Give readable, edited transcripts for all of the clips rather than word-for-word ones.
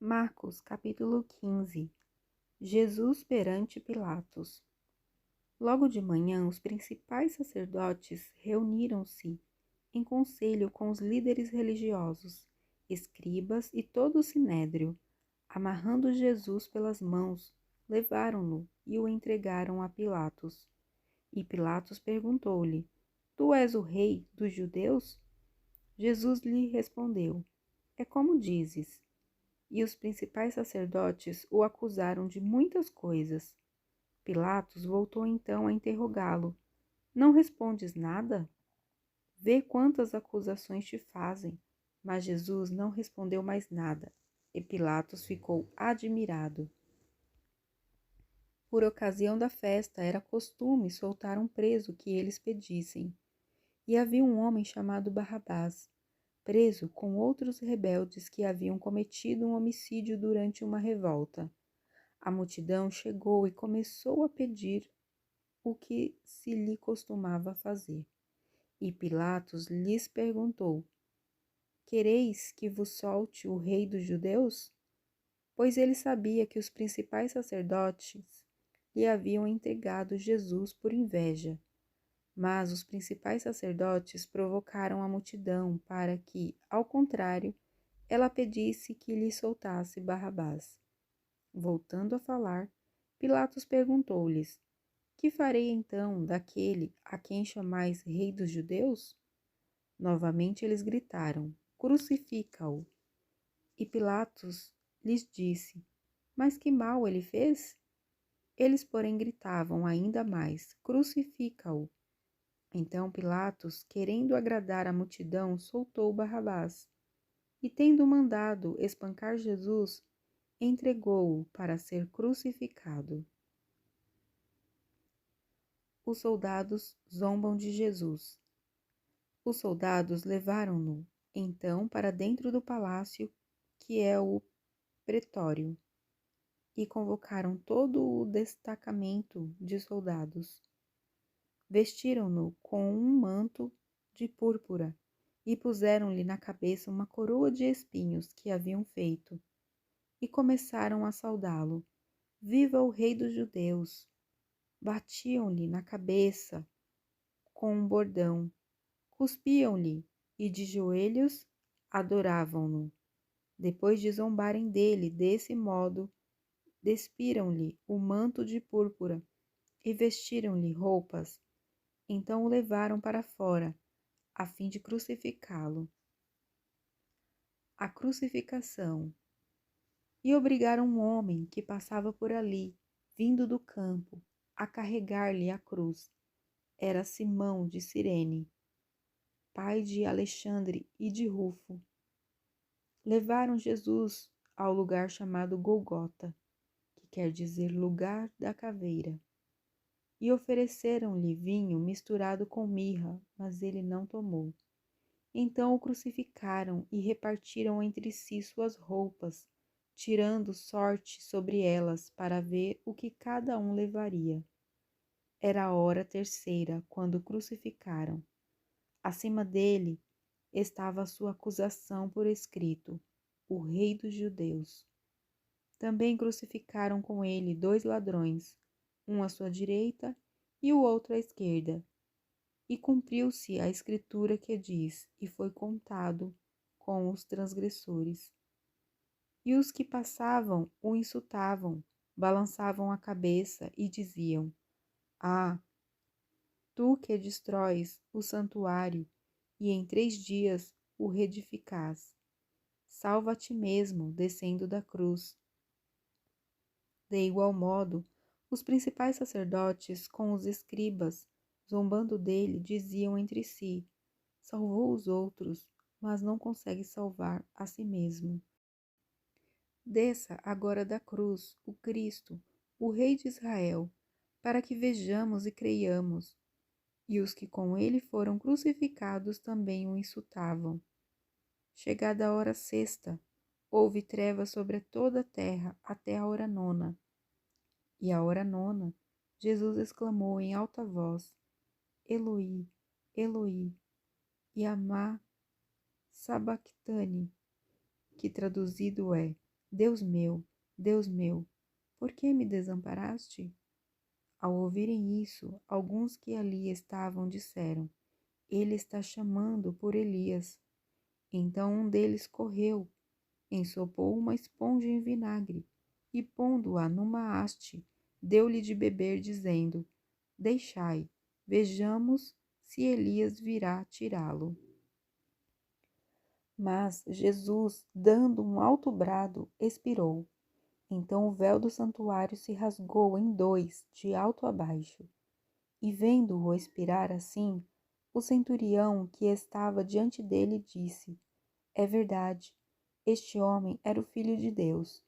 Marcos, capítulo 15. Jesus perante Pilatos. Logo de manhã, os principais sacerdotes reuniram-se em conselho com os líderes religiosos, escribas e todo o sinédrio. Amarrando Jesus pelas mãos, levaram-no e o entregaram a Pilatos. E Pilatos perguntou-lhe: Tu és o rei dos judeus? Jesus lhe respondeu: É como dizes. E os principais sacerdotes o acusaram de muitas coisas. Pilatos voltou então a interrogá-lo: Não respondes nada? Vê quantas acusações te fazem. Mas Jesus não respondeu mais nada, e Pilatos ficou admirado. Por ocasião da festa, era costume soltar um preso que eles pedissem. E havia um homem chamado Barrabás, preso com outros rebeldes que haviam cometido um homicídio durante uma revolta. A multidão chegou e começou a pedir o que se lhe costumava fazer. E Pilatos lhes perguntou: Quereis que vos solte o rei dos judeus? Pois ele sabia que os principais sacerdotes lhe haviam entregado Jesus por inveja. Mas os principais sacerdotes provocaram a multidão para que, ao contrário, ela pedisse que lhe soltasse Barrabás. Voltando a falar, Pilatos perguntou-lhes: Que farei então daquele a quem chamais rei dos judeus? Novamente eles gritaram: Crucifica-o! E Pilatos lhes disse: Mas que mal ele fez? Eles, porém, gritavam ainda mais: Crucifica-o! Então Pilatos, querendo agradar a multidão, soltou Barrabás. E tendo mandado espancar Jesus, entregou-o para ser crucificado. Os soldados zombam de Jesus. Os soldados levaram-no, então, para dentro do palácio, que é o pretório, e convocaram todo o destacamento de soldados. Vestiram-no com um manto de púrpura e puseram-lhe na cabeça uma coroa de espinhos que haviam feito, e começaram a saudá-lo: Viva o rei dos judeus! Batiam-lhe na cabeça com um bordão, cuspiam-lhe e de joelhos adoravam-no. Depois de zombarem dele desse modo, despiram-lhe o manto de púrpura e vestiram-lhe roupas. Então o levaram para fora, a fim de crucificá-lo. A crucificação. E obrigaram um homem que passava por ali, vindo do campo, a carregar-lhe a cruz. Era Simão de Cirene, pai de Alexandre e de Rufo. Levaram Jesus ao lugar chamado Golgota, que quer dizer lugar da caveira, e ofereceram-lhe vinho misturado com mirra, mas ele não tomou. Então o crucificaram e repartiram entre si suas roupas, tirando sorte sobre elas para ver o que cada um levaria. Era a hora terceira, quando o crucificaram. Acima dele estava a sua acusação por escrito: o rei dos judeus. Também crucificaram com ele 2 ladrões, um à sua direita e o outro à esquerda. E cumpriu-se a escritura que diz: e foi contado com os transgressores. E os que passavam o insultavam, balançavam a cabeça e diziam: Ah, tu que destróis o santuário e em 3 dias o reedificás, salva a ti mesmo, descendo da cruz. De igual modo, os principais sacerdotes com os escribas, zombando dele, diziam entre si: Salvou os outros, mas não consegue salvar a si mesmo. Desça agora da cruz o Cristo, o Rei de Israel, para que vejamos e creiamos. E os que com ele foram crucificados também o insultavam. Chegada a hora sexta, houve trevas sobre toda a terra até a hora nona. E à hora nona, Jesus exclamou em alta voz: Eloi, Eloi, lama sabactani, que traduzido é: Deus meu, por que me desamparaste?" Ao ouvirem isso, alguns que ali estavam disseram: "Ele está chamando por Elias." Então um deles correu, ensopou uma esponja em vinagre e, pondo-a numa haste, deu-lhe de beber, dizendo: "Deixai, vejamos se Elias virá tirá-lo." Mas Jesus, dando um alto brado, expirou. Então o véu do santuário se rasgou em dois, de alto a baixo. E vendo-o expirar assim, o centurião que estava diante dele disse: "É verdade, este homem era o Filho de Deus."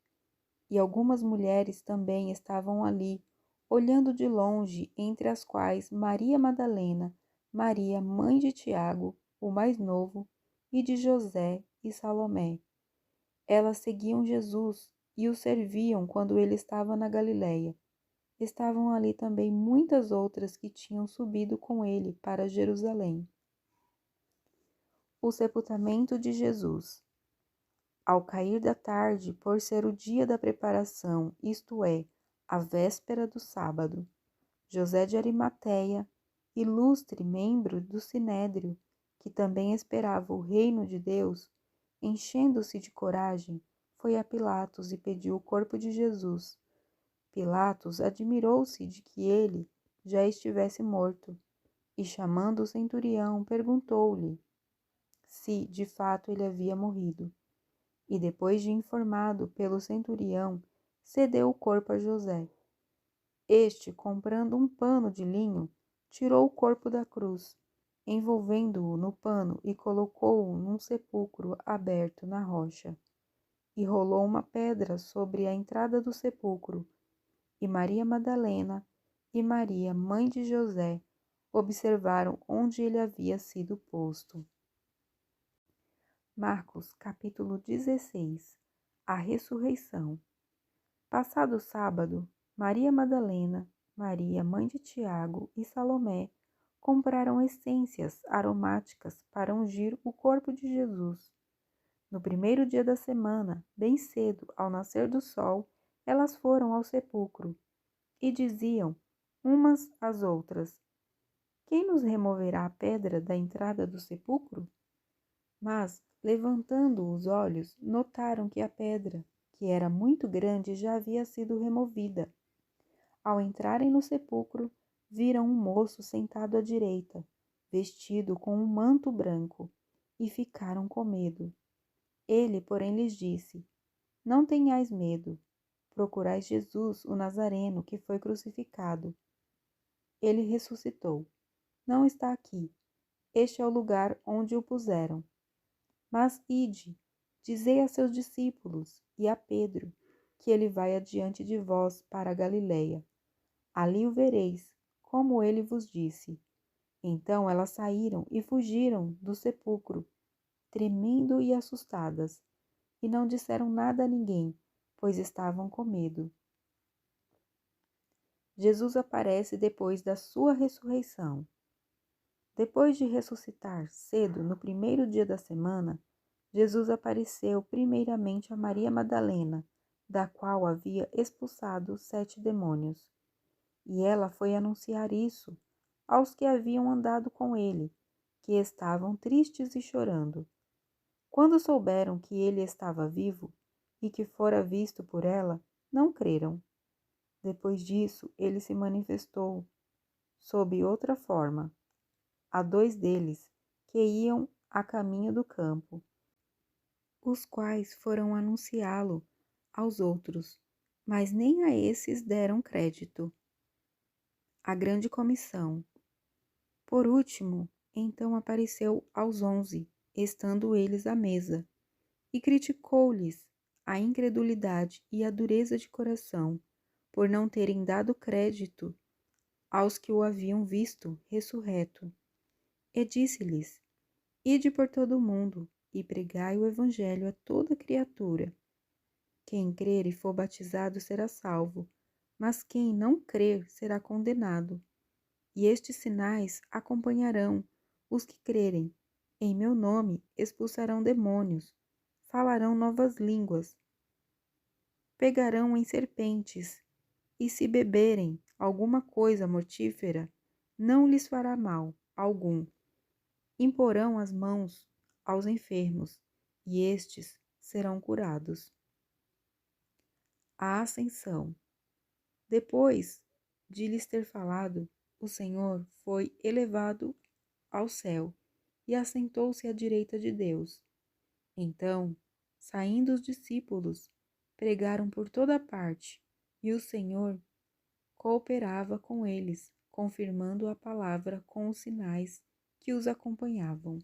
E algumas mulheres também estavam ali, olhando de longe, entre as quais Maria Madalena, Maria, mãe de Tiago, o mais novo, e de José e Salomé. Elas seguiam Jesus e o serviam quando ele estava na Galiléia. Estavam ali também muitas outras que tinham subido com ele para Jerusalém. O sepultamento de Jesus. Ao cair da tarde, por ser o dia da preparação, isto é, a véspera do sábado, José de Arimateia, ilustre membro do Sinédrio, que também esperava o reino de Deus, enchendo-se de coragem, foi a Pilatos e pediu o corpo de Jesus. Pilatos admirou-se de que ele já estivesse morto, e chamando o centurião, perguntou-lhe se, de fato, ele havia morrido. E depois de informado pelo centurião, cedeu o corpo a José. Este, comprando um pano de linho, tirou o corpo da cruz, envolvendo-o no pano e colocou-o num sepulcro aberto na rocha. E rolou uma pedra sobre a entrada do sepulcro. E Maria Madalena e Maria, mãe de José, observaram onde ele havia sido posto. Marcos, capítulo 16. A ressurreição. Passado o sábado, Maria Madalena, Maria, mãe de Tiago e Salomé compraram essências aromáticas para ungir o corpo de Jesus. No primeiro dia da semana, bem cedo, ao nascer do sol, elas foram ao sepulcro e diziam umas às outras: "Quem nos removerá a pedra da entrada do sepulcro?" Mas, levantando os olhos, notaram que a pedra, que era muito grande, já havia sido removida. Ao entrarem no sepulcro, viram um moço sentado à direita, vestido com um manto branco, e ficaram com medo. Ele, porém, lhes disse: "Não tenhais medo. Procurais Jesus, o Nazareno, que foi crucificado. Ele ressuscitou. Não está aqui. Este é o lugar onde o puseram. Mas ide, dizei a seus discípulos e a Pedro, que ele vai adiante de vós para a Galiléia. Ali o vereis, como ele vos disse." Então elas saíram e fugiram do sepulcro, tremendo e assustadas, e não disseram nada a ninguém, pois estavam com medo. Jesus aparece depois da sua ressurreição. Depois de ressuscitar cedo, no primeiro dia da semana, Jesus apareceu primeiramente a Maria Madalena, da qual havia expulsado 7 demônios. E ela foi anunciar isso aos que haviam andado com ele, que estavam tristes e chorando. Quando souberam que ele estava vivo e que fora visto por ela, não creram. Depois disso, ele se manifestou sob outra forma a 2 deles que iam a caminho do campo, os quais foram anunciá-lo aos outros, mas nem a esses deram crédito. A grande comissão. Por último, então apareceu aos 11, estando eles à mesa, e criticou-lhes a incredulidade e a dureza de coração, por não terem dado crédito aos que o haviam visto ressurreto. E disse-lhes: "Ide por todo o mundo e pregai o evangelho a toda criatura. Quem crer e for batizado será salvo, mas quem não crer será condenado. E estes sinais acompanharão os que crerem. Em meu nome expulsarão demônios, falarão novas línguas, pegarão em serpentes, e se beberem alguma coisa mortífera, não lhes fará mal algum. Imporão as mãos aos enfermos, e estes serão curados. A Ascensão. Depois de lhes ter falado, o Senhor foi elevado ao céu e assentou-se à direita de Deus. Então, saindo os discípulos, pregaram por toda parte, e o Senhor cooperava com eles, confirmando a palavra com os sinais que os acompanhavam.